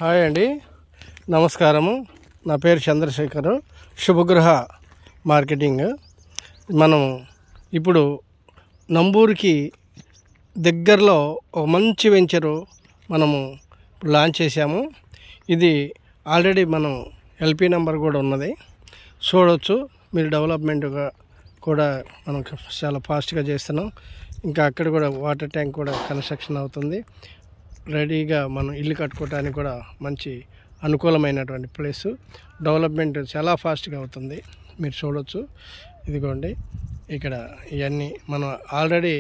Hi అండి, నమస్కారము. నా పేరు చంద్రశేఖర్, శుభగృహ మార్కెటింగ్. మనం ఇప్పుడు నంబూరుకి దగ్గరలో ఒక మంచి వెంచరు మనము లాంచ్ చేశాము. ఇది ఆల్రెడీ మనం ఎల్పి నెంబర్ కూడా ఉన్నది, చూడవచ్చు మీరు. డెవలప్మెంట్గా కూడా మనం చాలా ఫాస్ట్గా చేస్తున్నాం. ఇంకా అక్కడ కూడా వాటర్ ట్యాంక్ కూడా కన్స్ట్రక్షన్ అవుతుంది. రెడీగా మనం ఇల్లు కట్టుకోవడానికి కూడా మంచి అనుకూలమైనటువంటి ప్లేసు. డెవలప్మెంట్ చాలా ఫాస్ట్గా అవుతుంది, మీరు చూడవచ్చు. ఇదిగోండి, ఇక్కడ ఇవన్నీ మనం ఆల్రెడీ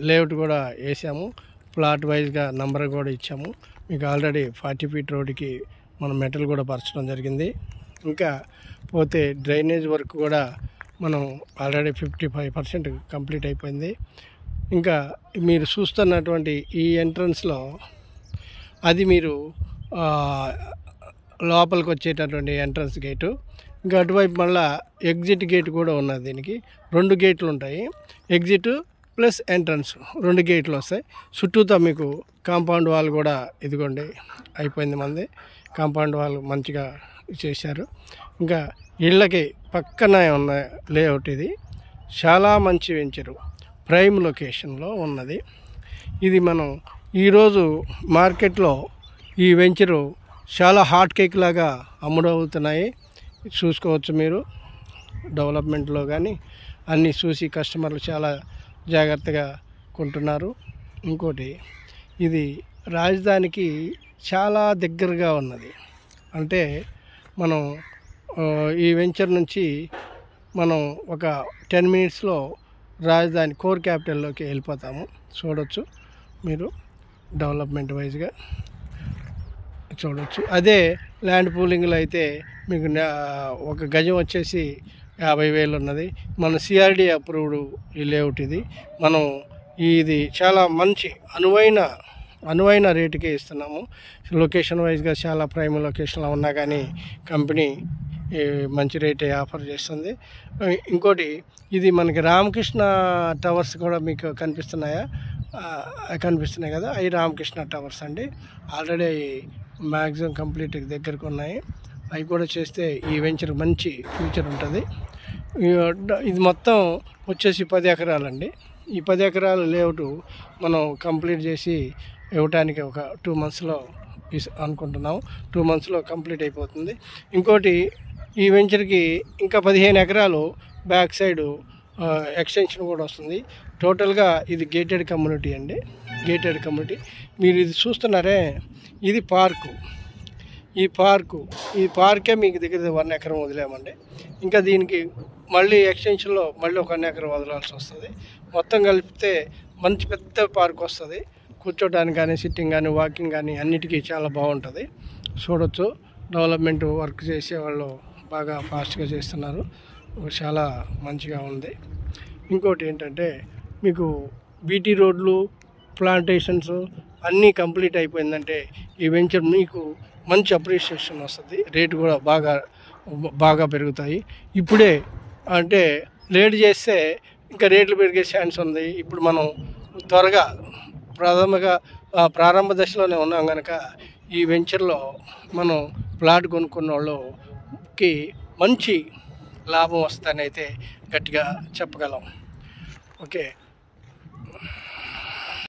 లేఅవుట్ కూడా వేసాము. ప్లాట్ వైజ్గా నంబర్ కూడా ఇచ్చాము. మీకు ఆల్రెడీ 40 ఫీట్ రోడ్డుకి మనం మెటల్ కూడా పరచడం జరిగింది. ఇంకా పోతే డ్రైనేజ్ వర్క్ కూడా మనం ఆల్రెడీ 55% కంప్లీట్ అయిపోయింది. ఇంకా మీరు చూస్తున్నటువంటి ఈ ఎంట్రన్స్లో అది మీరు లోపలికి వచ్చేటటువంటి ఎంట్రన్స్ గేటు. ఇంకా అటువైపు మళ్ళీ ఎగ్జిట్ గేట్ కూడా ఉన్నది. దీనికి 2 గేట్లు ఉంటాయి, ఎగ్జిట్ ప్లస్ ఎంట్రన్స్ 2 గేట్లు వస్తాయి. చుట్టూతో మీకు కాంపౌండ్ వాల్ కూడా ఇదిగోండి అయిపోయింది. మంది కాంపౌండ్ వాల్ మంచిగా చేశారు. ఇంకా ఇళ్ళకి పక్కనే ఉన్న లేఅవుట్. ఇది చాలా మంచి వెంచరు, ప్రైమ్ లొకేషన్లో ఉన్నది. ఇది మనం ఈరోజు మార్కెట్లో ఈ వెంచరు చాలా హాట్ కేక్ లాగా అమ్ముడవుతున్నాయి, చూసుకోవచ్చు మీరు. డెవలప్మెంట్లో కానీ అన్నీ చూసి కస్టమర్లు చాలా జాగ్రత్తగా కొంటున్నారు. ఇంకోటి, ఇది రాజధానికి చాలా దగ్గరగా ఉన్నది. అంటే మనం ఈ వెంచర్ నుంచి మనం ఒక 10 మినిట్స్లో రాజధాని కోర్ క్యాపిటల్లోకి వెళ్ళిపోతాము, చూడవచ్చు మీరు. డెవలప్మెంట్ వైజ్గా చూడవచ్చు. అదే ల్యాండ్ పూలింగ్లో అయితే మీకు ఒక గజం వచ్చేసి 50,000 ఉన్నది. మన సిఆర్డి అప్రూవ్డ్ ఈ లేఅవుట్. ఇది మనం ఇది చాలా మంచి అనువైన రేటుకే ఇస్తున్నాము. లొకేషన్ వైజ్గా చాలా ప్రైమ్ లొకేషన్లో ఉన్నా కానీ కంపెనీ మంచి రేటే ఆఫర్ చేస్తుంది. ఇంకోటి, ఇది మనకి రామకృష్ణ టవర్స్ కూడా మీకు కనిపిస్తున్నాయి కదా, అవి రామకృష్ణ టవర్స్ అండి. ఆల్రెడీ మ్యాక్సిమం కంప్లీట్ దగ్గరకు ఉన్నాయి. అవి కూడా చేస్తే ఈ వెంచర్ మంచి ఫ్యూచర్ ఉంటుంది. ఇది మొత్తం వచ్చేసి 10 ఎకరాలండి. ఈ 10 ఎకరాల లేఅవుట్ మనం కంప్లీట్ చేసి ఇవ్వటానికి ఒక 2 మంత్స్లో అనుకుంటున్నాం. 2 మంత్స్లో కంప్లీట్ అయిపోతుంది. ఇంకోటి, ఈ వెంచర్కి ఇంకా 15 ఎకరాలు బ్యాక్ సైడు ఎక్స్టెన్షన్ కూడా వస్తుంది. టోటల్గా ఇది గేటెడ్ కమ్యూనిటీ అండి, గేటెడ్ కమ్యూనిటీ. మీరు ఇది చూస్తున్నారే, ఇది పార్కు. ఈ పార్కే మీకు దగ్గర 1 ఎకరం వదిలేమండి. ఇంకా దీనికి మళ్ళీ ఎక్స్టెన్షన్లో మళ్ళీ 1 ఎకరం వదలాల్సి వస్తుంది. మొత్తం కలిపితే మంచి పెద్ద పార్క్ వస్తుంది. కూర్చోడానికి కానీ, సిట్టింగ్ కానీ, వాకింగ్ కానీ అన్నిటికీ చాలా బాగుంటుంది, చూడవచ్చు. డెవలప్మెంట్ వర్క్ చేసేవాళ్ళు బాగా ఫాస్ట్గా చేస్తున్నారు, చాలా మంచిగా ఉంది. ఇంకోటి ఏంటంటే, మీకు బీటీ రోడ్లు, ప్లాంటేషన్స్ అన్నీ కంప్లీట్ అయిపోయిందంటే ఈ వెంచర్ మీకు మంచి అప్రిషియేషన్ వస్తుంది. రేటు కూడా బాగా పెరుగుతాయి. ఇప్పుడే అంటే లేట్ చేస్తే ఇంకా రేట్లు పెరిగే ఛాన్స్ ఉంది. ఇప్పుడు మనం త్వరగా ప్రారంభ దశలోనే ఉన్నాం కనుక ఈ వెంచర్లో మనం ప్లాట్ కొనుక్కున్న వాళ్ళకి మంచి లాభం వస్తుందని అయితే గట్టిగా చెప్పగలం. ఓకే.